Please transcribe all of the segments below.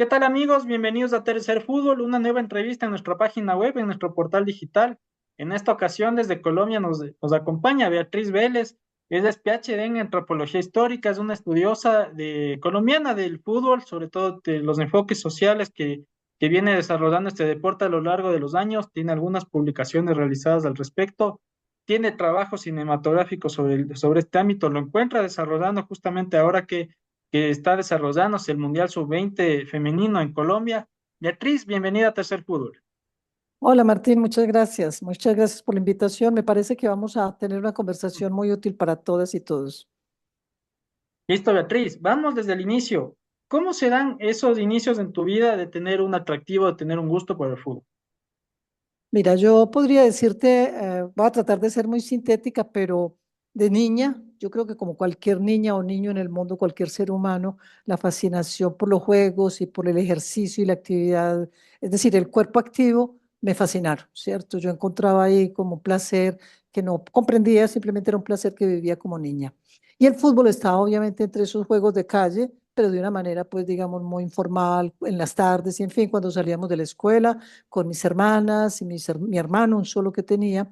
¿Qué tal amigos? Bienvenidos a Tercer Fútbol, una nueva entrevista en nuestra página web, en nuestro portal digital. En esta ocasión desde Colombia nos acompaña Beatriz Vélez. Ella es PhD en antropología histórica, es una estudiosa colombiana del fútbol, sobre todo de los enfoques sociales que viene desarrollando este deporte a lo largo de los años. Tiene algunas publicaciones realizadas al respecto. Tiene trabajo cinematográfico sobre este ámbito. Lo encuentra desarrollando justamente ahora que está desarrollándose el Mundial Sub-20 femenino en Colombia. Beatriz, bienvenida a Tercer Fútbol. Hola Martín, muchas gracias. Muchas gracias por la invitación. Me parece que vamos a tener una conversación muy útil para todas y todos. Listo, Beatriz, vamos desde el inicio. ¿Cómo se dan esos inicios en tu vida de tener un atractivo, de tener un gusto por el fútbol? Mira, yo podría decirte, voy a tratar de ser muy sintética, pero de niña, yo creo que como cualquier niña o niño en el mundo, cualquier ser humano, la fascinación por los juegos y por el ejercicio y la actividad, es decir, el cuerpo activo, me fascinaron, ¿cierto? Yo encontraba ahí como un placer que no comprendía, simplemente era un placer que vivía como niña. Y el fútbol estaba obviamente entre esos juegos de calle, pero de una manera, pues, digamos, muy informal, en las tardes y, en fin, cuando salíamos de la escuela con mis hermanas y mi hermano, un solo que tenía.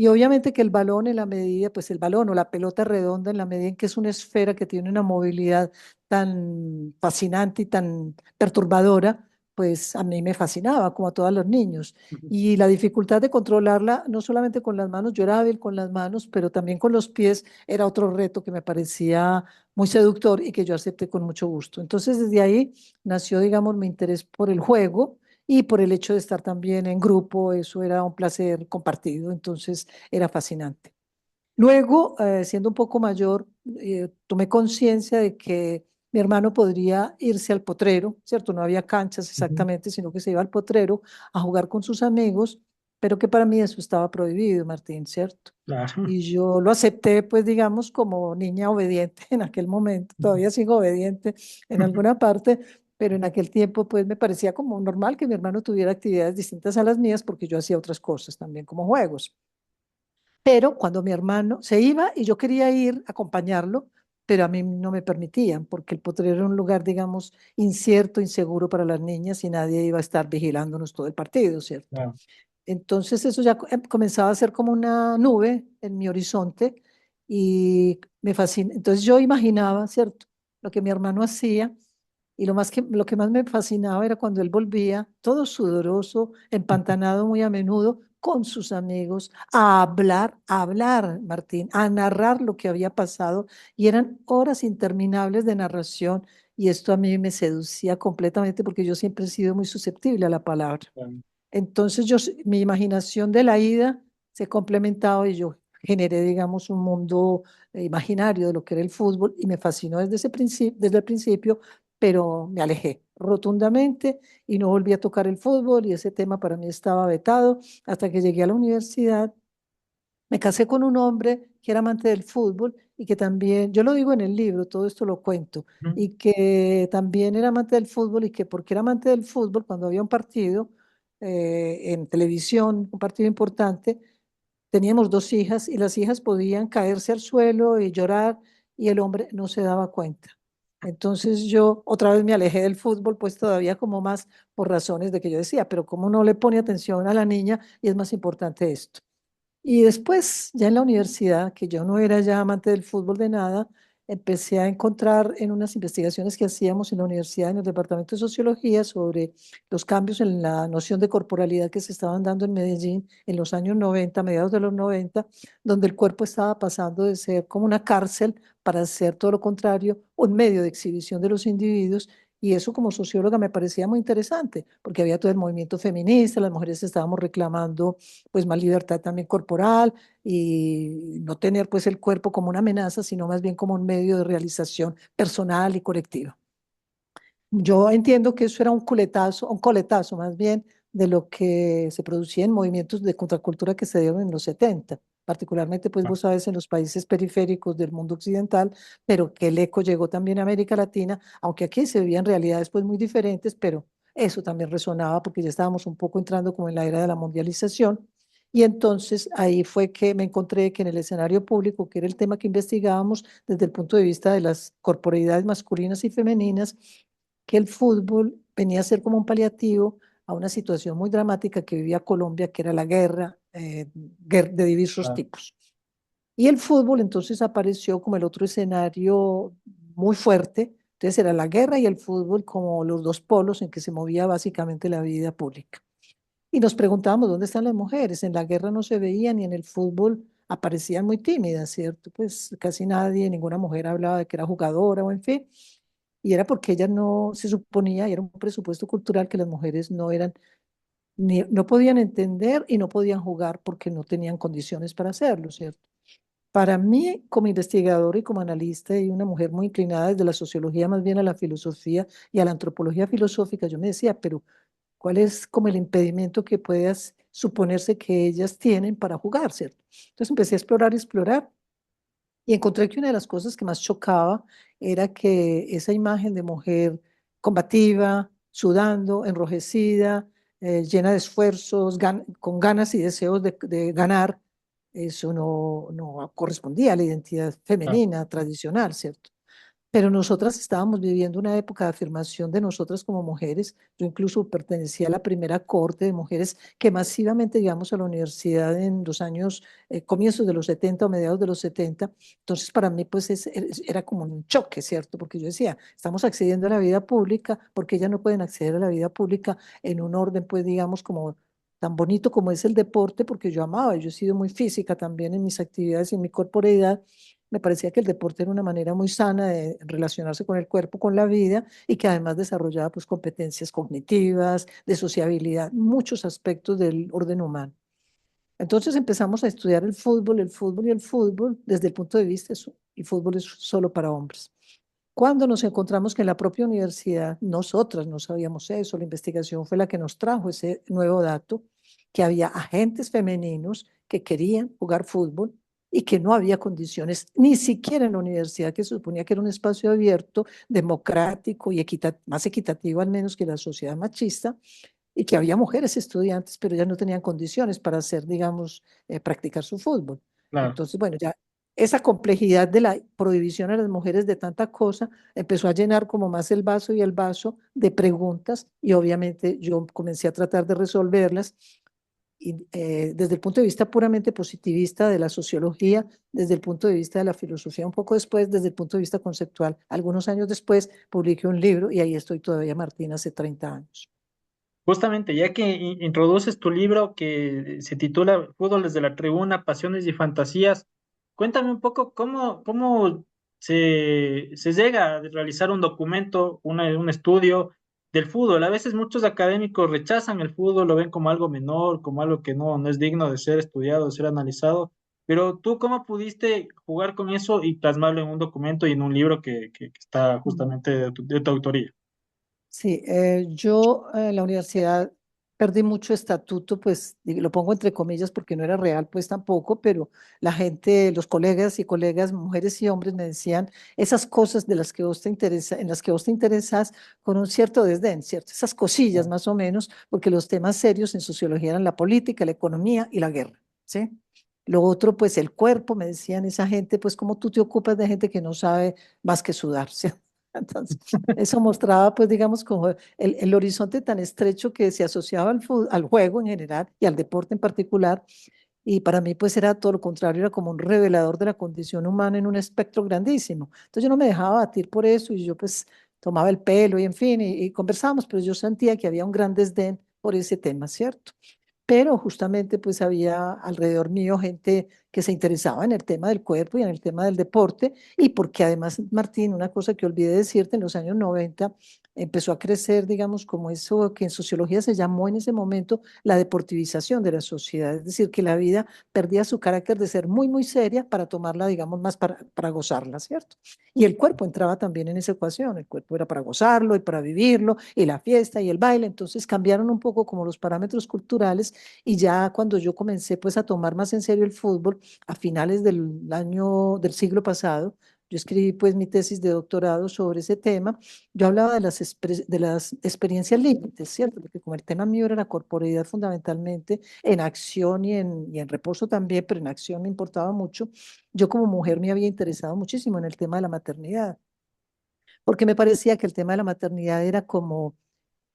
Y obviamente que el balón en la medida, pues el balón o la pelota redonda en la medida en que es una esfera que tiene una movilidad tan fascinante y tan perturbadora, pues a mí me fascinaba, como a todos los niños. Y la dificultad de controlarla, no solamente con las manos, yo era hábil con las manos, pero también con los pies, era otro reto que me parecía muy seductor y que yo acepté con mucho gusto. Entonces, desde ahí nació, digamos, mi interés por el juego y por el hecho de estar también en grupo, eso era un placer compartido, entonces era fascinante. Luego, siendo un poco mayor, tomé conciencia de que mi hermano podría irse al potrero, ¿cierto? No había canchas Ujú. exactamente, sino que se iba al potrero a jugar con sus amigos, pero que para mí eso estaba prohibido, Martín, ¿cierto? Claro. Y yo lo acepté, pues digamos, como niña obediente en aquel momento. Todavía sigo obediente en alguna parte, pero en aquel tiempo, pues me parecía como normal que mi hermano tuviera actividades distintas a las mías porque yo hacía otras cosas también, como juegos. Pero cuando mi hermano se iba y yo quería ir a acompañarlo, pero a mí no me permitían porque el potrero era un lugar, digamos, incierto, inseguro para las niñas y nadie iba a estar vigilándonos todo el partido, ¿cierto? Claro. Entonces eso ya comenzaba a ser como una nube en mi horizonte y me fascina. Entonces yo imaginaba, ¿cierto? Lo que mi hermano hacía y lo que más me fascinaba era cuando él volvía, todo sudoroso, empantanado muy a menudo, con sus amigos, a hablar, Martín, a narrar lo que había pasado y eran horas interminables de narración y esto a mí me seducía completamente porque yo siempre he sido muy susceptible a la palabra. Claro. Entonces mi imaginación de la ida se complementaba y yo generé, digamos, un mundo imaginario de lo que era el fútbol y me fascinó desde el principio, pero me alejé rotundamente y no volví a tocar el fútbol y ese tema para mí estaba vetado hasta que llegué a la universidad. Me casé con un hombre que era amante del fútbol y que también, yo lo digo en el libro, todo esto lo cuento, Ujú. y que también era amante del fútbol y que porque era amante del fútbol, cuando había un partido en televisión, un partido importante, teníamos dos hijas y las hijas podían caerse al suelo y llorar y el hombre no se daba cuenta. Entonces yo otra vez me alejé del fútbol, pues todavía como más por razones de que yo decía, pero ¿cómo no le pone atención a la niña y es más importante esto? Y después, ya en la universidad, que yo no era ya amante del fútbol de nada, empecé a encontrar en unas investigaciones que hacíamos en la universidad, en el departamento de sociología, sobre los cambios en la noción de corporalidad que se estaban dando en Medellín en los años 90, mediados de los 90, donde el cuerpo estaba pasando de ser como una cárcel para ser todo lo contrario, un medio de exhibición de los individuos. Y eso como socióloga me parecía muy interesante, porque había todo el movimiento feminista, las mujeres estábamos reclamando pues más libertad también corporal y no tener pues el cuerpo como una amenaza, sino más bien como un medio de realización personal y colectiva. Yo entiendo que eso era un coletazo más bien de lo que se producía en movimientos de contracultura que se dieron en los 70, particularmente pues vos sabes en los países periféricos del mundo occidental, pero que el eco llegó también a América Latina, aunque aquí se vivían realidades pues muy diferentes, pero eso también resonaba porque ya estábamos un poco entrando como en la era de la mundialización. Y entonces ahí fue que me encontré que en el escenario público, que era el tema que investigábamos desde el punto de vista de las corporalidades masculinas y femeninas, que el fútbol venía a ser como un paliativo a una situación muy dramática que vivía Colombia, que era la guerra, de diversos Claro. tipos. Y el fútbol entonces apareció como el otro escenario muy fuerte. Entonces era la guerra y el fútbol como los dos polos en que se movía básicamente la vida pública. Y nos preguntábamos dónde están las mujeres. En la guerra no se veían y en el fútbol aparecían muy tímidas, ¿cierto? Pues casi nadie, ninguna mujer hablaba de que era jugadora o en fin. Y era porque ella no se suponía, y era un presupuesto cultural que las mujeres no eran, no podían entender y no podían jugar porque no tenían condiciones para hacerlo, ¿cierto? Para mí, como investigadora y como analista y una mujer muy inclinada desde la sociología más bien a la filosofía y a la antropología filosófica, yo me decía, pero ¿cuál es como el impedimento que puedas suponerse que ellas tienen para jugar, ¿cierto? Entonces empecé a explorar y encontré que una de las cosas que más chocaba era que esa imagen de mujer combativa, sudando, enrojecida, llena de esfuerzos, con ganas y deseos de ganar, eso no correspondía a la identidad Claro. femenina tradicional, ¿cierto? Pero nosotras estábamos viviendo una época de afirmación de nosotras como mujeres. Yo incluso pertenecía a la primera cohorte de mujeres que masivamente llegamos a la universidad en los años, comienzos de los 70 o mediados de los 70. Entonces, para mí, pues era como un choque, ¿cierto? Porque yo decía, estamos accediendo a la vida pública, porque ellas no pueden acceder a la vida pública en un orden, pues, digamos, como tan bonito como es el deporte, porque yo amaba, yo he sido muy física también en mis actividades y en mi corporeidad. Me parecía que el deporte era una manera muy sana de relacionarse con el cuerpo, con la vida y que además desarrollaba pues competencias cognitivas, de sociabilidad, muchos aspectos del orden humano. Entonces empezamos a estudiar el fútbol y el fútbol desde el punto de vista de el fútbol es solo para hombres. Cuando nos encontramos que en la propia universidad, nosotras no sabíamos eso, la investigación fue la que nos trajo ese nuevo dato, que había agentes femeninos que querían jugar fútbol y que no había condiciones, ni siquiera en la universidad, que se suponía que era un espacio abierto, democrático y más equitativo al menos que la sociedad machista, y que había mujeres estudiantes, pero ellas no tenían condiciones para hacer, digamos, practicar su fútbol. Claro. Entonces, bueno, ya esa complejidad de la prohibición a las mujeres de tanta cosa empezó a llenar como más el vaso de preguntas y obviamente yo comencé a tratar de resolverlas y, desde el punto de vista puramente positivista de la sociología, desde el punto de vista de la filosofía, un poco después, desde el punto de vista conceptual. Algunos años después publiqué un libro y ahí estoy todavía, Martín, hace 30 años. Justamente, ya que introduces tu libro que se titula Fútbol desde la tribuna, pasiones y fantasías, cuéntame un poco cómo se llega a realizar un documento, un estudio del fútbol. A veces muchos académicos rechazan el fútbol, lo ven como algo menor, como algo que no es digno de ser estudiado, de ser analizado. Pero tú, ¿cómo pudiste jugar con eso y plasmarlo en un documento y en un libro que está justamente de tu autoría? Sí, yo en la universidad perdí mucho estatuto, pues lo pongo entre comillas porque no era real, pues tampoco, pero la gente, los colegas y colegas, mujeres y hombres me decían esas cosas de las que vos te interesa, en las que vos te interesas con un cierto desdén, ¿cierto? Esas cosillas más o menos, porque los temas serios en sociología eran la política, la economía y la guerra, ¿sí? Lo otro, pues el cuerpo, me decían esa gente, pues cómo tú te ocupas de gente que no sabe más que sudar, ¿sí? Entonces, eso mostraba, pues, digamos, como el horizonte tan estrecho que se asociaba al juego en general y al deporte en particular. Y para mí, pues, era todo lo contrario, era como un revelador de la condición humana en un espectro grandísimo. Entonces, yo no me dejaba batir por eso y yo, pues, tomaba el pelo y, en fin, y conversábamos, pero yo sentía que había un gran desdén por ese tema, ¿cierto? Pero justamente pues había alrededor mío gente que se interesaba en el tema del cuerpo y en el tema del deporte y porque además, Martín, una cosa que olvidé decirte, en los años 90 empezó a crecer, digamos, como eso que en sociología se llamó en ese momento la deportivización de la sociedad, es decir, que la vida perdía su carácter de ser muy, muy seria para tomarla, digamos, más para gozarla, ¿cierto? Y el cuerpo entraba también en esa ecuación, el cuerpo era para gozarlo y para vivirlo, y la fiesta y el baile, entonces cambiaron un poco como los parámetros culturales y ya cuando yo comencé pues a tomar más en serio el fútbol a finales del siglo pasado, yo escribí pues mi tesis de doctorado sobre ese tema. Yo hablaba de las experiencias límites, ¿cierto? Porque como el tema mío era la corporeidad fundamentalmente, en acción y en reposo también, pero en acción me importaba mucho. Yo como mujer me había interesado muchísimo en el tema de la maternidad, porque me parecía que el tema de la maternidad era como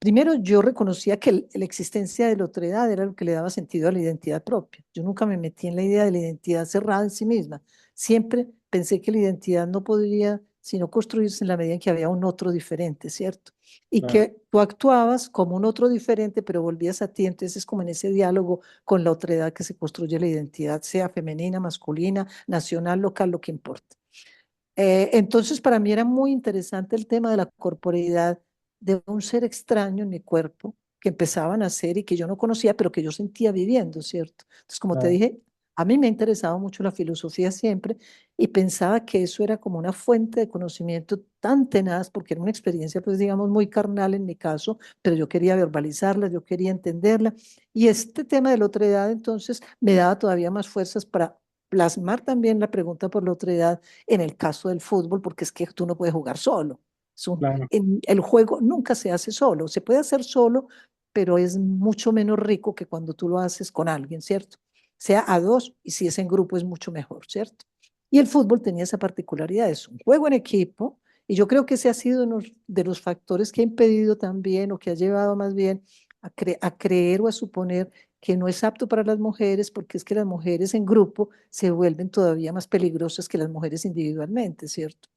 Primero, yo reconocía que la existencia de la otredad era lo que le daba sentido a la identidad propia. Yo nunca me metí en la idea de la identidad cerrada en sí misma. Siempre pensé que la identidad no podría sino construirse en la medida en que había un otro diferente, ¿cierto? Y Claro, que tú actuabas como un otro diferente, pero volvías a ti. Entonces es como en ese diálogo con la otredad que se construye la identidad, sea femenina, masculina, nacional, local, lo que importa. Entonces, para mí era muy interesante el tema de la corporeidad de un ser extraño en mi cuerpo que empezaba a nacer y que yo no conocía, pero que yo sentía viviendo, ¿cierto? Entonces, como te claro, dije, a mí me ha interesado mucho la filosofía siempre y pensaba que eso era como una fuente de conocimiento tan tenaz, porque era una experiencia, pues digamos, muy carnal en mi caso, pero yo quería verbalizarla, yo quería entenderla. Y este tema de la otra edad, entonces, me daba todavía más fuerzas para plasmar también la pregunta por la otra edad en el caso del fútbol, porque es que tú no puedes jugar solo. claro, El juego nunca se hace solo, se puede hacer solo, pero es mucho menos rico que cuando tú lo haces con alguien, ¿cierto? Sea a dos y si es en grupo es mucho mejor, ¿cierto? Y el fútbol tenía esa particularidad, es un juego en equipo y yo creo que ese ha sido uno de los factores que ha impedido también o que ha llevado más bien a creer o a suponer que no es apto para las mujeres porque es que las mujeres en grupo se vuelven todavía más peligrosas que las mujeres individualmente, ¿cierto?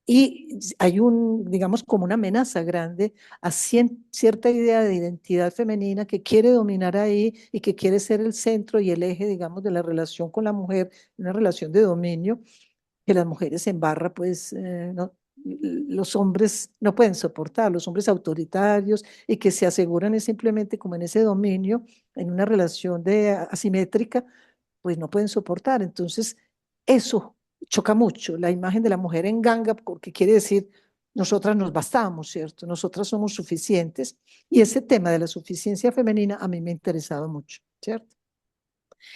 Y hay digamos, como una amenaza grande a cierta idea de identidad femenina que quiere dominar ahí y que quiere ser el centro y el eje, digamos, de la relación con la mujer, una relación de dominio, que las mujeres en barra, pues, no, los hombres no pueden soportar, los hombres autoritarios y que se aseguran es simplemente como en ese dominio, en una relación de asimétrica, pues no pueden soportar. Entonces, eso choca mucho, la imagen de la mujer en ganga, porque quiere decir, nosotras nos bastamos, ¿cierto? Nosotras somos suficientes. Y ese tema de la suficiencia femenina a mí me ha interesado mucho, ¿cierto?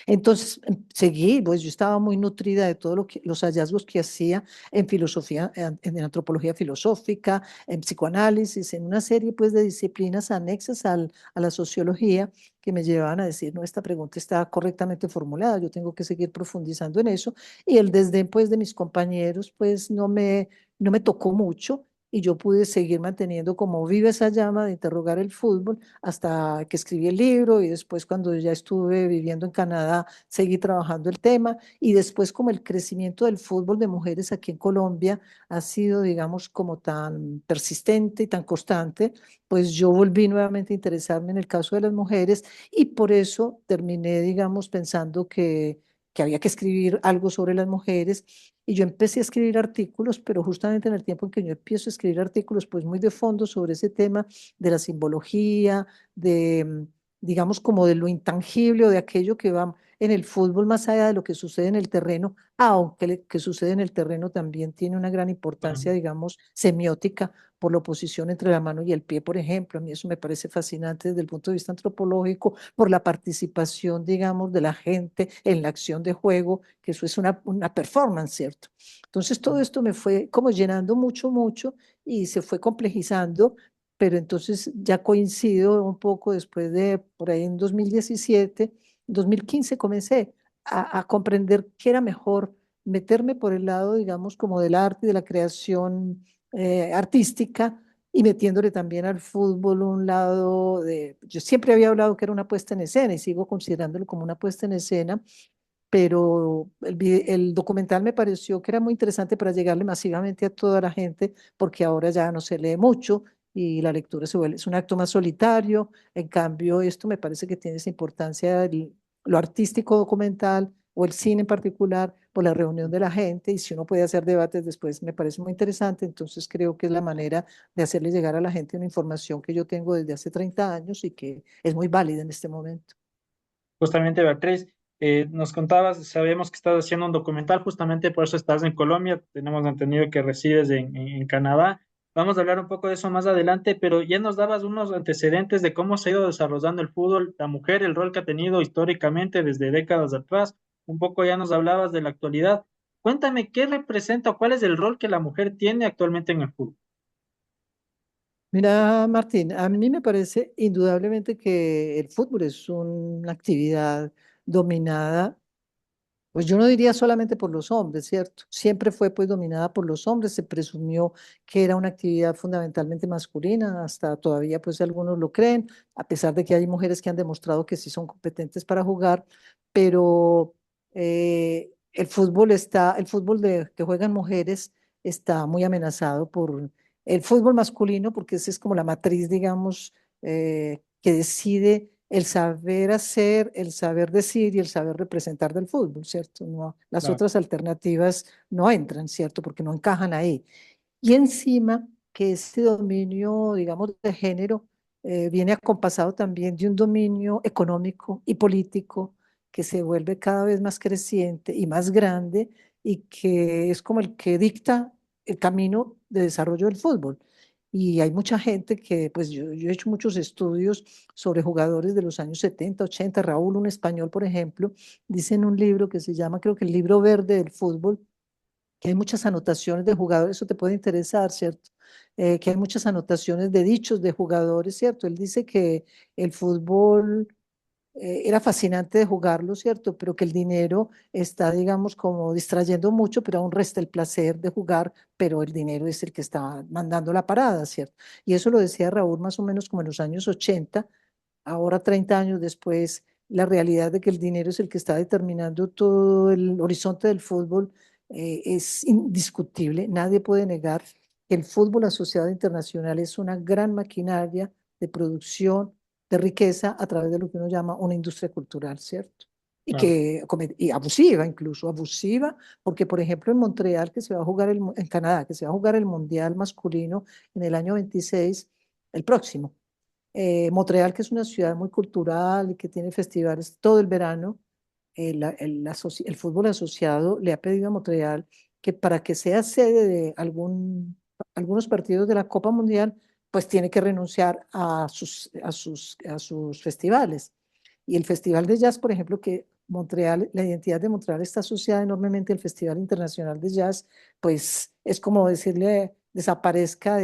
Entonces seguí, pues yo estaba muy nutrida de todos los hallazgos que hacía en filosofía, en antropología filosófica, en psicoanálisis, en una serie pues de disciplinas anexas a la sociología que me llevaban a decir, no, esta pregunta está correctamente formulada, yo tengo que seguir profundizando en eso. Y el desdén pues de mis compañeros pues no me tocó mucho. Y yo pude seguir manteniendo como viva esa llama de interrogar el fútbol hasta que escribí el libro y después cuando ya estuve viviendo en Canadá seguí trabajando el tema y después como el crecimiento del fútbol de mujeres aquí en Colombia ha sido digamos como tan persistente y tan constante, pues yo volví nuevamente a interesarme en el caso de las mujeres y por eso terminé digamos pensando que había que escribir algo sobre las mujeres y yo empecé a escribir artículos, pero justamente en el tiempo en que yo empiezo a escribir artículos, pues muy de fondo sobre ese tema de la simbología, digamos, como de lo intangible o de aquello que va en el fútbol más allá de lo que sucede en el terreno, aunque lo que sucede en el terreno también tiene una gran importancia, claro. digamos, semiótica por la oposición entre la mano y el pie, por ejemplo. A mí eso me parece fascinante desde el punto de vista antropológico, por la participación, digamos, de la gente en la acción de juego, que eso es una performance, ¿cierto? Entonces todo esto me fue como llenando mucho, mucho y se fue complejizando pero entonces ya coincido un poco después de, por ahí en 2017, 2015 comencé a comprender que era mejor meterme por el lado, digamos, como del arte y de la creación artística y metiéndole también al fútbol un lado de, yo siempre había hablado que era una puesta en escena y sigo considerándolo como una puesta en escena, pero el documental me pareció que era muy interesante para llegarle masivamente a toda la gente, porque ahora ya no se lee mucho y la lectura se vuelve, es un acto más solitario. En cambio, esto me parece que tiene esa importancia, lo artístico documental o el cine en particular, por la reunión de la gente, y si uno puede hacer debates después, me parece muy interesante. Entonces, creo que es la manera de hacerle llegar a la gente una información que yo tengo desde hace 30 años y que es muy válida en este momento. Justamente, Beatriz, nos contabas, sabemos que estás haciendo un documental, justamente por eso estás en Colombia, tenemos entendido que resides en Canadá. Vamos a hablar un poco de eso más adelante, pero ya nos dabas unos antecedentes de cómo se ha ido desarrollando el fútbol, la mujer, el rol que ha tenido históricamente desde décadas atrás. Un poco ya nos hablabas de la actualidad. Cuéntame, ¿qué representa o cuál es el rol que la mujer tiene actualmente en el fútbol? Mira, Martín, a mí me parece indudablemente que el fútbol es una actividad dominada Pues yo no diría solamente por los hombres, ¿cierto? Siempre fue pues dominada por los hombres, se presumió que era una actividad fundamentalmente masculina, hasta todavía pues algunos lo creen, a pesar de que hay mujeres que han demostrado que sí son competentes para jugar, pero el fútbol que juegan mujeres está muy amenazado por el fútbol masculino, porque esa es como la matriz, digamos, que decide el saber hacer, el saber decir y el saber representar del fútbol, ¿cierto? No, las Claro, otras alternativas no entran, ¿cierto? Porque no encajan ahí. Y encima que este dominio, digamos, de género viene acompasado también de un dominio económico y político que se vuelve cada vez más creciente y más grande y que es como el que dicta el camino de desarrollo del fútbol. Y hay mucha gente que, pues yo he hecho muchos estudios sobre jugadores de los años 70, 80. Raúl, un español, por ejemplo, dice en un libro que se llama, creo que el libro verde del fútbol, que hay muchas anotaciones de jugadores, eso te puede interesar, ¿cierto? Que hay muchas anotaciones de dichos de jugadores, ¿cierto? Él dice que el fútbol era fascinante de jugarlo, ¿cierto? Pero que el dinero está, digamos, como distrayendo mucho, pero aún resta el placer de jugar, pero el dinero es el que está mandando la parada, ¿cierto? Y eso lo decía Raúl más o menos como en los años 80. Ahora 30 años después, la realidad de que el dinero es el que está determinando todo el horizonte del fútbol es indiscutible. Nadie puede negar que el fútbol asociado internacional es una gran maquinaria de producción de riqueza a través de lo que uno llama una industria cultural, ¿cierto? claro. Y abusiva, incluso abusiva, porque por ejemplo en Montreal, que se va a jugar en Canadá, que se va a jugar el Mundial masculino en el año 26, el próximo. Montreal, que es una ciudad muy cultural y que tiene festivales todo el verano, el fútbol asociado le ha pedido a Montreal que para que sea sede de algunos partidos de la Copa Mundial, pues tiene que renunciar a sus festivales. Y el Festival de Jazz, por ejemplo, que Montreal, la identidad de Montreal está asociada enormemente al Festival Internacional de Jazz, pues es como decirle desaparezca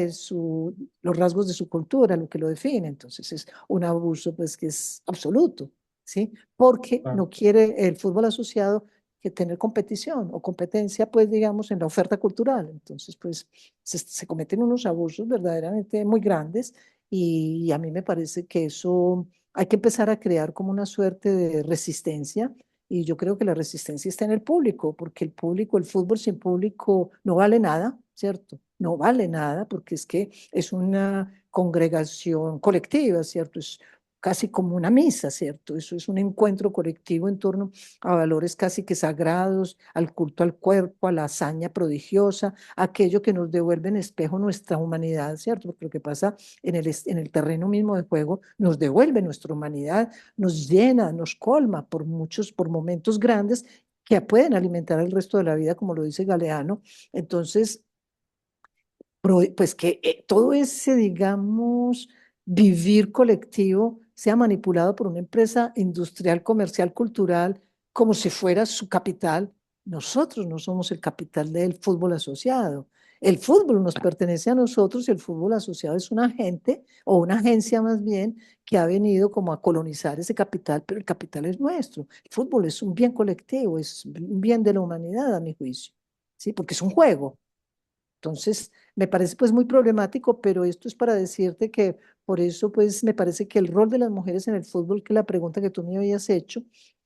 los rasgos de su cultura, lo que lo define. Entonces es un abuso pues que es absoluto, ¿sí? Porque Claro. no quiere el fútbol asociado que tener competición o competencia, pues digamos, en la oferta cultural. Entonces, pues se cometen unos abusos verdaderamente muy grandes y a mí me parece que eso hay que empezar a crear como una suerte de resistencia. Y yo creo que la resistencia está en el público, porque el público, el fútbol sin público no vale nada, ¿cierto? No vale nada porque es que es una congregación colectiva, ¿cierto? Es casi como una misa, ¿cierto? Eso es un encuentro colectivo en torno a valores casi que sagrados, al culto al cuerpo, a la hazaña prodigiosa, aquello que nos devuelve en espejo nuestra humanidad, ¿cierto? Porque lo que pasa en el terreno mismo de juego nos devuelve nuestra humanidad, nos llena, nos colma por momentos grandes que pueden alimentar el resto de la vida, como lo dice Galeano. Entonces, pues que todo ese, digamos, vivir colectivo sea manipulado por una empresa industrial, comercial, cultural, como si fuera su capital. Nosotros no somos el capital del fútbol asociado. El fútbol nos pertenece a nosotros y el fútbol asociado es un agente o una agencia más bien que ha venido como a colonizar ese capital, pero el capital es nuestro. El fútbol es un bien colectivo, es un bien de la humanidad, a mi juicio, ¿sí? Porque es un juego. Entonces, me parece pues muy problemático, pero esto es para decirte que por eso pues me parece que el rol de las mujeres en el fútbol, que la pregunta que tú me habías hecho,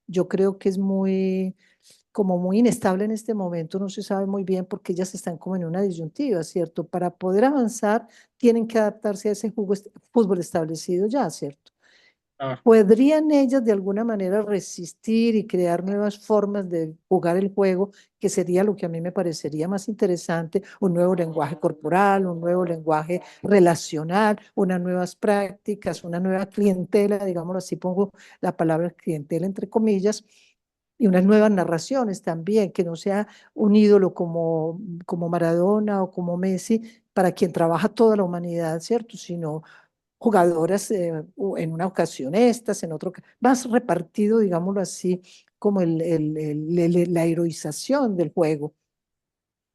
yo creo que es como muy inestable en este momento, no se sabe muy bien porque ellas están como en una disyuntiva, ¿cierto? Para poder avanzar tienen que adaptarse a ese fútbol establecido ya, ¿cierto? Claro. ¿Podrían ellas de alguna manera resistir y crear nuevas formas de jugar el juego, que sería lo que a mí me parecería más interesante, un nuevo lenguaje corporal, un nuevo lenguaje relacional, unas nuevas prácticas, una nueva clientela, digámoslo así, pongo la palabra clientela entre comillas, y unas nuevas narraciones también, que no sea un ídolo como Maradona o como Messi, para quien trabaja toda la humanidad, ¿cierto? Sino jugadoras en una ocasión estas, en otro, más repartido, digámoslo así, como la heroización del juego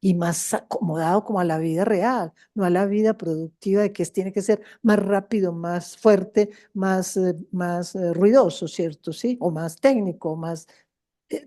y más acomodado como a la vida real, no a la vida productiva de que tiene que ser más rápido, más fuerte, más ruidoso, ¿cierto? ¿Sí? O más técnico, más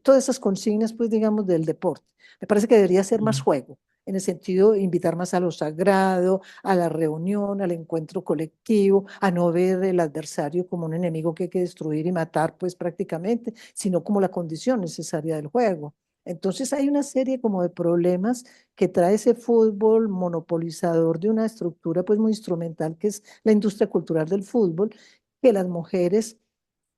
todas esas consignas, pues digamos, del deporte. Me parece que debería ser más Mm. juego, en el sentido de invitar más a lo sagrado, a la reunión, al encuentro colectivo, a no ver el adversario como un enemigo que hay que destruir y matar, pues prácticamente, sino como la condición necesaria del juego. Entonces hay una serie como de problemas que trae ese fútbol monopolizador de una estructura pues muy instrumental que es la industria cultural del fútbol, que las mujeres,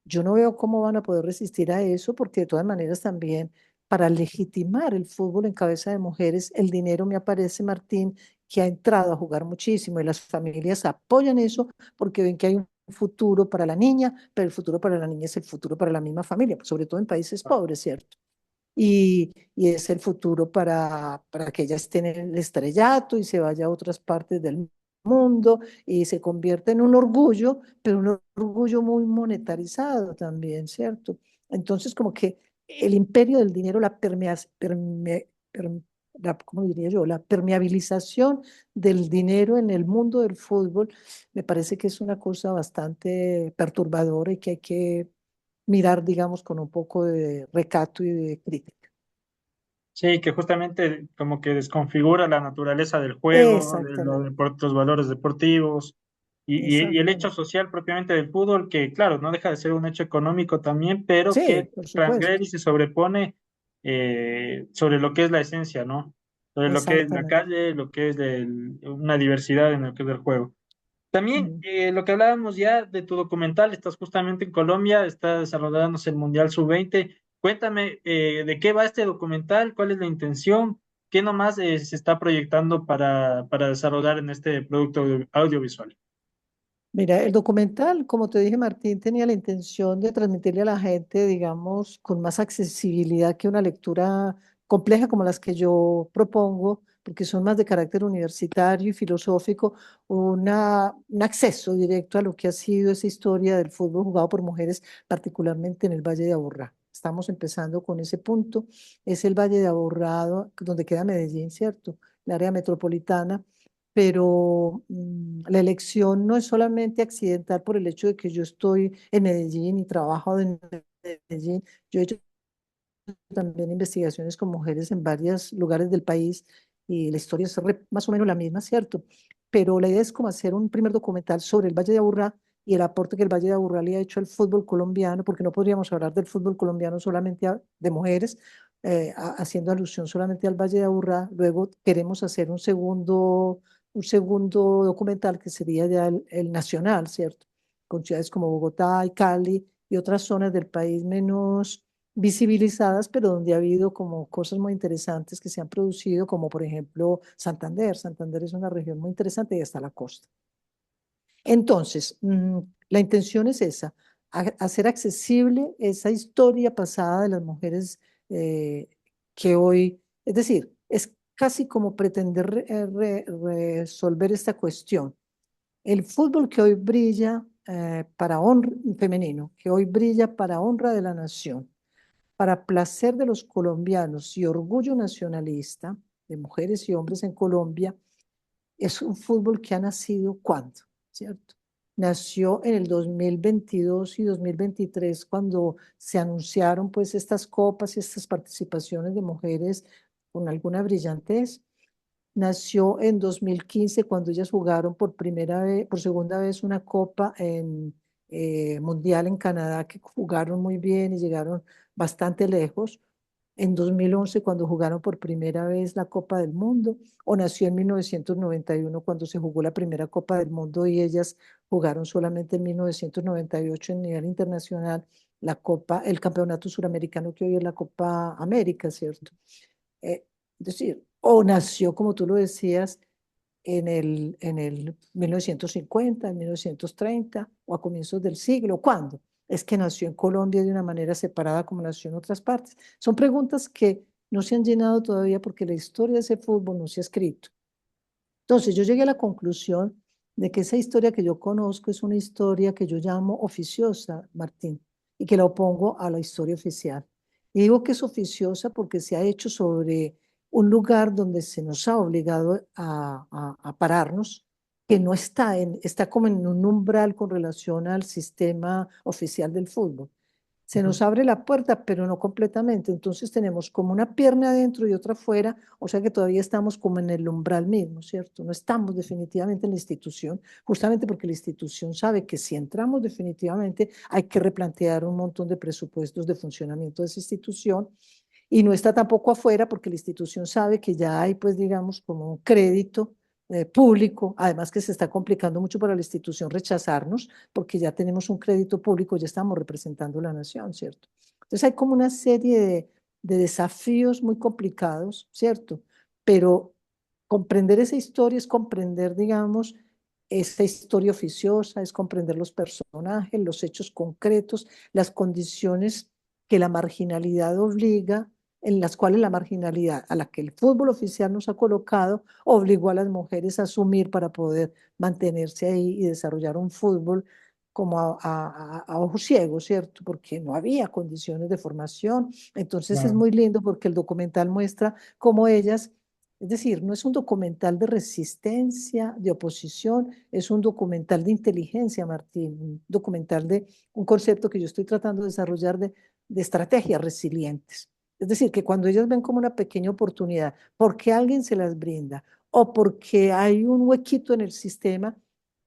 yo no veo cómo van a poder resistir a eso, porque de todas maneras también para legitimar el fútbol en cabeza de mujeres, el dinero me aparece, Martín, que ha entrado a jugar muchísimo y las familias apoyan eso porque ven que hay un futuro para la niña, pero el futuro para la niña es el futuro para la misma familia, sobre todo en países pobres, ¿cierto? Y es el futuro para que ella esté en el estrellato y se vaya a otras partes del mundo y se convierta en un orgullo, pero un orgullo muy monetarizado también, ¿cierto? Entonces, como que el imperio del dinero, ¿cómo diría yo? La permeabilización del dinero en el mundo del fútbol, me parece que es una cosa bastante perturbadora y que hay que mirar, digamos, con un poco de recato y de crítica. Sí, que justamente como que desconfigura la naturaleza del juego, de Exactamente, los valores deportivos y el hecho exactamente. social propiamente del fútbol, que claro, no deja de ser un hecho económico también, pero Sí, que por supuesto, transgrede y se sobrepone sobre lo que es la esencia, ¿no? Sobre lo que es la exactamente. calle, lo que es una diversidad en lo que es el juego. También Mm. lo que hablábamos ya de tu documental, estás justamente en Colombia, está desarrollándose el Mundial Sub-20. Cuéntame de qué va este documental, cuál es la intención, qué nomás se está proyectando para desarrollar en este producto audiovisual. Mira, el documental, como te dije, Martín, tenía la intención de transmitirle a la gente, digamos, con más accesibilidad que una lectura compleja como las que yo propongo, porque son más de carácter universitario y filosófico, un acceso directo a lo que ha sido esa historia del fútbol jugado por mujeres, particularmente en el Valle de Aburrá. Estamos empezando con ese punto. Es el Valle de Aburrá, donde queda Medellín, ¿cierto? El área metropolitana, pero la elección no es solamente accidental por el hecho de que yo estoy en Medellín y trabajo en Medellín. Yo he hecho también investigaciones con mujeres en varios lugares del país y la historia es más o menos la misma, ¿cierto? Pero la idea es como hacer un primer documental sobre el Valle de Aburrá y el aporte que el Valle de Aburrá le ha hecho al fútbol colombiano, porque no podríamos hablar del fútbol colombiano solamente de mujeres, haciendo alusión solamente al Valle de Aburrá. Luego queremos hacer un segundo documental que sería ya el nacional, ¿cierto? Con ciudades como Bogotá y Cali y otras zonas del país menos visibilizadas, pero donde ha habido como cosas muy interesantes que se han producido, como por ejemplo Santander. Santander es una región muy interesante y está la costa. Entonces, la intención es esa, hacer accesible esa historia pasada de las mujeres eh, que hoy, es decir, es casi como pretender resolver esta cuestión. El fútbol que hoy brilla para honra femenino, que hoy brilla para honra de la nación, para placer de los colombianos y orgullo nacionalista de mujeres y hombres en Colombia, es un fútbol que ha nacido ¿cuándo? ¿Cierto? Nació en el 2022 y 2023 cuando se anunciaron pues estas copas y estas participaciones de mujeres con alguna brillantez. Nació en 2015 cuando ellas jugaron por primera vez, por segunda vez una copa en mundial en Canadá, que jugaron muy bien y llegaron bastante lejos. En 2011 cuando jugaron por primera vez la Copa del Mundo, o nació en 1991 cuando se jugó la primera Copa del Mundo y ellas jugaron solamente en 1998 en nivel internacional la Copa, el campeonato suramericano que hoy es la Copa América, ¿cierto? Eh, es decir, o nació, como tú lo decías, en el 1950, en 1930 o a comienzos del siglo. ¿Cuándo? Es que nació en Colombia de una manera separada como nació en otras partes. Son preguntas que no se han llenado todavía porque la historia de ese fútbol no se ha escrito. Entonces yo llegué a la conclusión de que esa historia que yo conozco es una historia que yo llamo oficiosa, Martín, y que la opongo a la historia oficial. Y digo que es oficiosa porque se ha hecho sobre un lugar donde se nos ha obligado a pararnos, que no está como en un umbral con relación al sistema oficial del fútbol. Se Ujú. nos abre la puerta, pero no completamente. Entonces tenemos como una pierna adentro y otra afuera, o sea que todavía estamos como en el umbral mismo, ¿cierto? No estamos definitivamente en la institución, justamente porque la institución sabe que si entramos definitivamente hay que replantear un montón de presupuestos de funcionamiento de esa institución y no está tampoco afuera porque la institución sabe que ya hay, pues digamos, como un crédito público, además que se está complicando mucho para la institución rechazarnos, porque ya tenemos un crédito público, ya estamos representando a la nación, ¿cierto? Entonces hay como una serie de desafíos muy complicados, ¿cierto? Pero comprender esa historia es comprender, digamos, esa historia oficiosa, es comprender los personajes, los hechos concretos, las condiciones que la marginalidad obliga, en las cuales la marginalidad a la que el fútbol oficial nos ha colocado obligó a las mujeres a asumir para poder mantenerse ahí y desarrollar un fútbol como a ojos ciegos, ¿cierto? Porque no había condiciones de formación. Entonces es Claro, muy lindo porque el documental muestra cómo ellas, es decir, no es un documental de resistencia, de oposición, es un documental de inteligencia, Martín, un documental de un concepto que yo estoy tratando de desarrollar de estrategias resilientes. Es decir, que cuando ellas ven como una pequeña oportunidad, porque alguien se las brinda o porque hay un huequito en el sistema,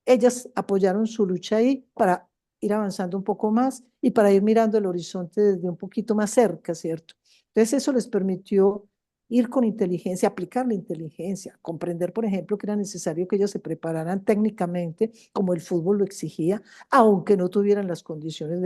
ellas apoyaron su lucha ahí para ir avanzando un poco más y para ir mirando el horizonte desde un poquito más cerca, ¿cierto? Entonces eso les permitió ir con inteligencia, aplicar la inteligencia, comprender, por ejemplo, que era necesario que ellas se prepararan técnicamente, como el fútbol lo exigía, aunque no tuvieran las condiciones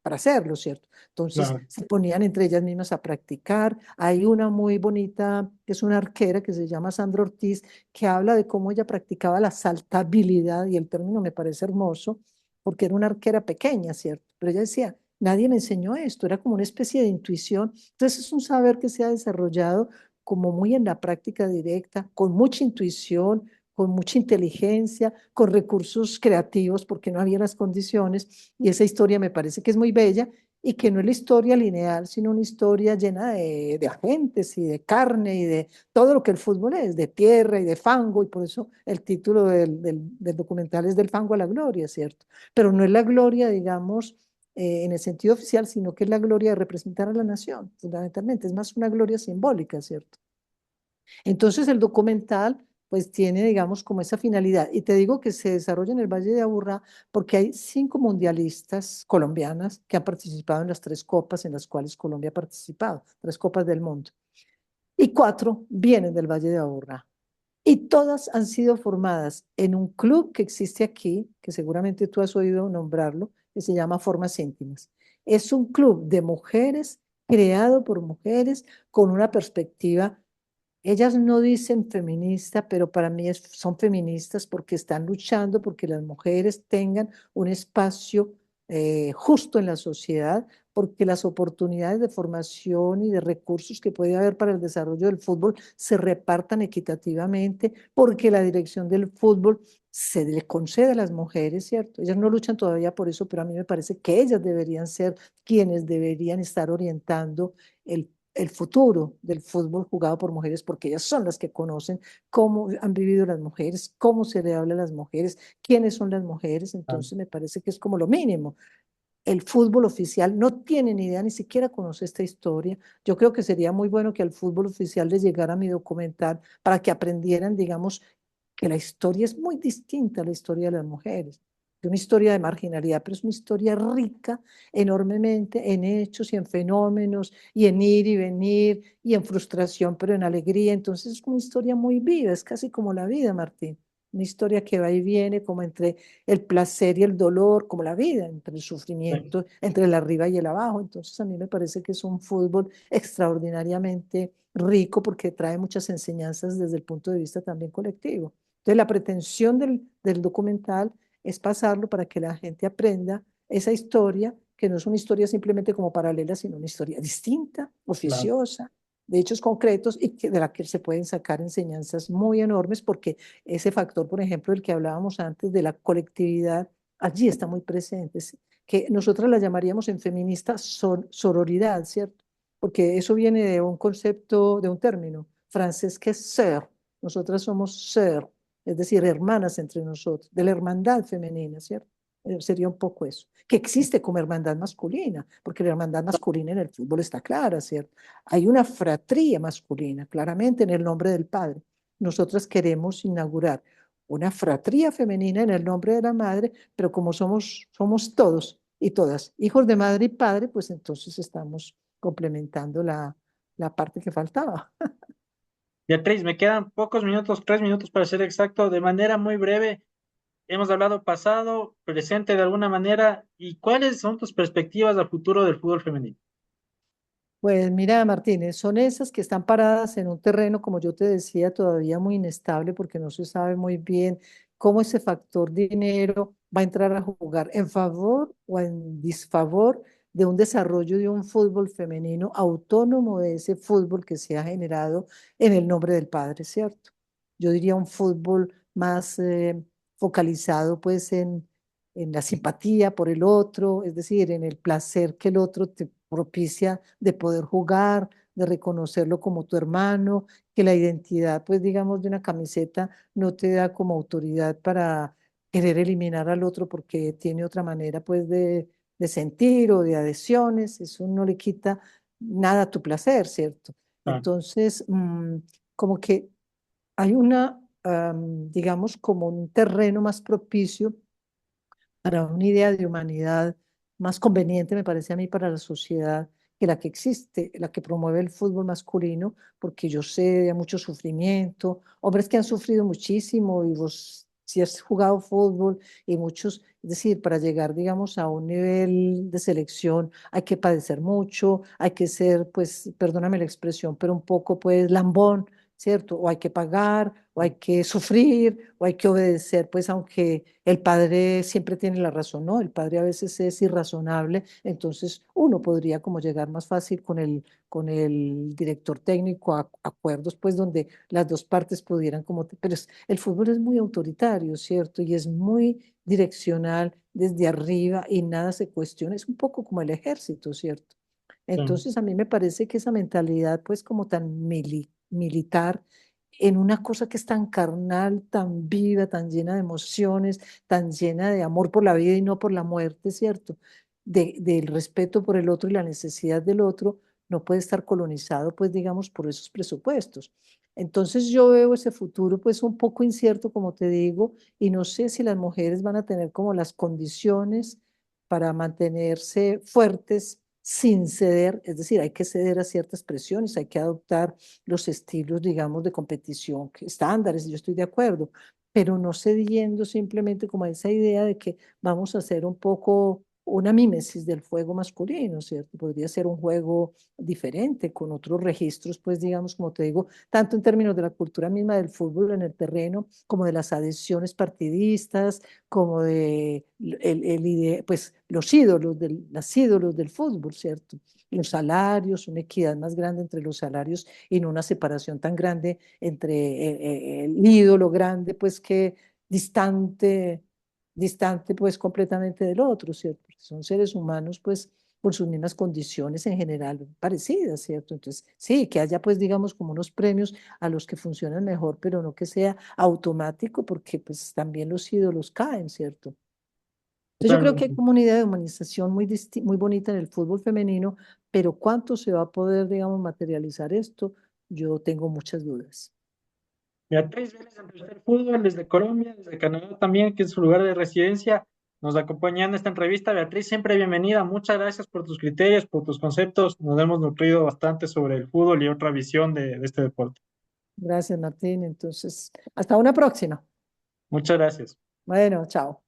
para hacerlo, ¿cierto? Entonces claro. se ponían entre ellas mismas a practicar. Hay una muy bonita, que es una arquera que se llama Sandra Ortiz, que habla de cómo ella practicaba la saltabilidad, y el término me parece hermoso, porque era una arquera pequeña, ¿cierto? Pero ella decía, nadie me enseñó esto, era como una especie de intuición. Entonces es un saber que se ha desarrollado como muy en la práctica directa, con mucha intuición, con mucha inteligencia, con recursos creativos, porque no había las condiciones, y esa historia me parece que es muy bella y que no es la historia lineal, sino una historia llena de agentes y de carne y de todo lo que el fútbol es, de tierra y de fango, y por eso el título del documental es Del fango a la gloria, ¿cierto? Pero no es la gloria, digamos, en el sentido oficial, sino que es la gloria de representar a la nación, fundamentalmente, es más una gloria simbólica, ¿cierto? Entonces el documental pues tiene, digamos, como esa finalidad. Y te digo que se desarrolla en el Valle de Aburrá porque hay 5 mundialistas colombianas que han participado en las 3 copas en las cuales Colombia ha participado, 3 copas del mundo. Y 4 vienen del Valle de Aburrá. Y todas han sido formadas en un club que existe aquí, que seguramente tú has oído nombrarlo, que se llama Formas Íntimas. Es un club de mujeres creado por mujeres con una perspectiva. Ellas no dicen feminista, pero para mí son feministas porque están luchando porque las mujeres tengan un espacio justo en la sociedad, porque las oportunidades de formación y de recursos que puede haber para el desarrollo del fútbol se repartan equitativamente, porque la dirección del fútbol se le concede a las mujeres, ¿cierto? Ellas no luchan todavía por eso, pero a mí me parece que ellas deberían ser quienes deberían estar orientando el futuro del fútbol jugado por mujeres, porque ellas son las que conocen cómo han vivido las mujeres, cómo se le habla a las mujeres, quiénes son las mujeres. Claro. Entonces me parece que es como lo mínimo. El fútbol oficial no tiene ni idea, ni siquiera conoce esta historia. Yo creo que sería muy bueno que al fútbol oficial les llegara mi documental para que aprendieran, digamos, que la historia es muy distinta a la historia de las mujeres. Es una historia de marginalidad, pero es una historia rica enormemente en hechos y en fenómenos y en ir y venir y en frustración, pero en alegría. Entonces es una historia muy viva, es casi como la vida, Martín. Una historia que va y viene como entre el placer y el dolor, como la vida, entre el Sí, sufrimiento, entre el arriba y el abajo. Entonces a mí me parece que es un fútbol extraordinariamente rico porque trae muchas enseñanzas desde el punto de vista también colectivo. Entonces la pretensión del documental es pasarlo para que la gente aprenda esa historia, que no es una historia simplemente como paralela, sino una historia distinta, claro. oficiosa, de hechos concretos y de la que se pueden sacar enseñanzas muy enormes porque ese factor, por ejemplo, del que hablábamos antes, de la colectividad, allí está muy presente, que nosotras la llamaríamos en feminista sororidad, ¿cierto? Porque eso viene de un concepto, de un término francés que es sœur. Nosotras somos sœur, es decir, hermanas entre nosotros, de la hermandad femenina, ¿cierto? Sería un poco eso. Que existe como hermandad masculina, porque la hermandad masculina en el fútbol está clara, ¿cierto? Hay una fratría masculina, claramente en el nombre del Padre. Nosotras queremos inaugurar una fratría femenina en el nombre de la madre, pero como somos todos y todas hijos de madre y padre, pues entonces estamos complementando la parte que faltaba. Beatriz, me quedan pocos minutos, 3 minutos para ser exacto, de manera muy breve. Hemos hablado pasado, presente de alguna manera, ¿y cuáles son tus perspectivas a futuro del fútbol femenino? Pues mira, Martínez, son esas que están paradas en un terreno, como yo te decía, todavía muy inestable porque no se sabe muy bien cómo ese factor dinero va a entrar a jugar en favor o en disfavor de un desarrollo de un fútbol femenino autónomo de ese fútbol que se ha generado en el nombre del padre, ¿cierto? Yo diría un fútbol más focalizado pues en la simpatía por el otro, es decir, en el placer que el otro te propicia de poder jugar, de reconocerlo como tu hermano, que la identidad, pues digamos, de una camiseta no te da como autoridad para querer eliminar al otro porque tiene otra manera, pues, de sentir o de adhesiones. Eso no le quita nada a tu placer, ¿cierto? Ah, Entonces, como que hay digamos, como un terreno más propicio para una idea de humanidad más conveniente, me parece a mí, para la sociedad que la que existe, la que promueve el fútbol masculino, porque yo sé de mucho sufrimiento, hombres que han sufrido muchísimo y vos, si has jugado fútbol y muchos, es decir, para llegar, digamos, a un nivel de selección hay que padecer mucho, hay que ser, pues, perdóname la expresión, pero un poco, pues, lambón, ¿cierto? O hay que pagar, o hay que sufrir, o hay que obedecer, pues aunque el padre siempre tiene la razón, ¿no? El padre a veces es irrazonable, entonces uno podría como llegar más fácil con el director técnico a acuerdos, pues donde las dos partes pudieran como, pero el fútbol es muy autoritario, ¿cierto? Y es muy direccional desde arriba y nada se cuestiona, es un poco como el ejército, ¿cierto? sí. Entonces a mí me parece que esa mentalidad pues como tan militar en una cosa que es tan carnal, tan viva, tan llena de emociones, tan llena de amor por la vida y no por la muerte, ¿cierto? Del respeto por el otro y la necesidad del otro, no puede estar colonizado pues digamos por esos presupuestos. Entonces yo veo ese futuro pues un poco incierto, como te digo, y no sé si las mujeres van a tener como las condiciones para mantenerse fuertes sin ceder, es decir, hay que ceder a ciertas presiones, hay que adoptar los estilos, digamos, de competición estándares, yo estoy de acuerdo, pero no cediendo simplemente como a esa idea de que vamos a hacer un poco una mímesis del juego masculino, ¿cierto? Podría ser un juego diferente, con otros registros, pues digamos, como te digo, tanto en términos de la cultura misma del fútbol en el terreno, como de las adhesiones partidistas, como de pues los ídolos del fútbol, ¿cierto? Los salarios, una equidad más grande entre los salarios y no una separación tan grande entre el ídolo grande, pues que distante, distante pues completamente del otro, ¿cierto? Porque son seres humanos, pues por sus mismas condiciones en general parecidas, ¿cierto? Entonces, sí, que haya pues digamos como unos premios a los que funcionan mejor, pero no que sea automático, porque pues también los ídolos caen, ¿cierto? Entonces yo creo que hay Totalmente. como una idea de humanización muy bonita en el fútbol femenino, pero ¿cuánto se va a poder, digamos, materializar esto? Yo tengo muchas dudas. Beatriz Vélez, en Tercer Fútbol, desde Colombia, desde Canadá también, que es su lugar de residencia, nos acompaña en esta entrevista. Beatriz, siempre bienvenida. Muchas gracias por tus criterios, por tus conceptos. Nos hemos nutrido bastante sobre el fútbol y otra visión de este deporte. Gracias, Martín. Entonces, hasta una próxima. Muchas gracias. Bueno, chao.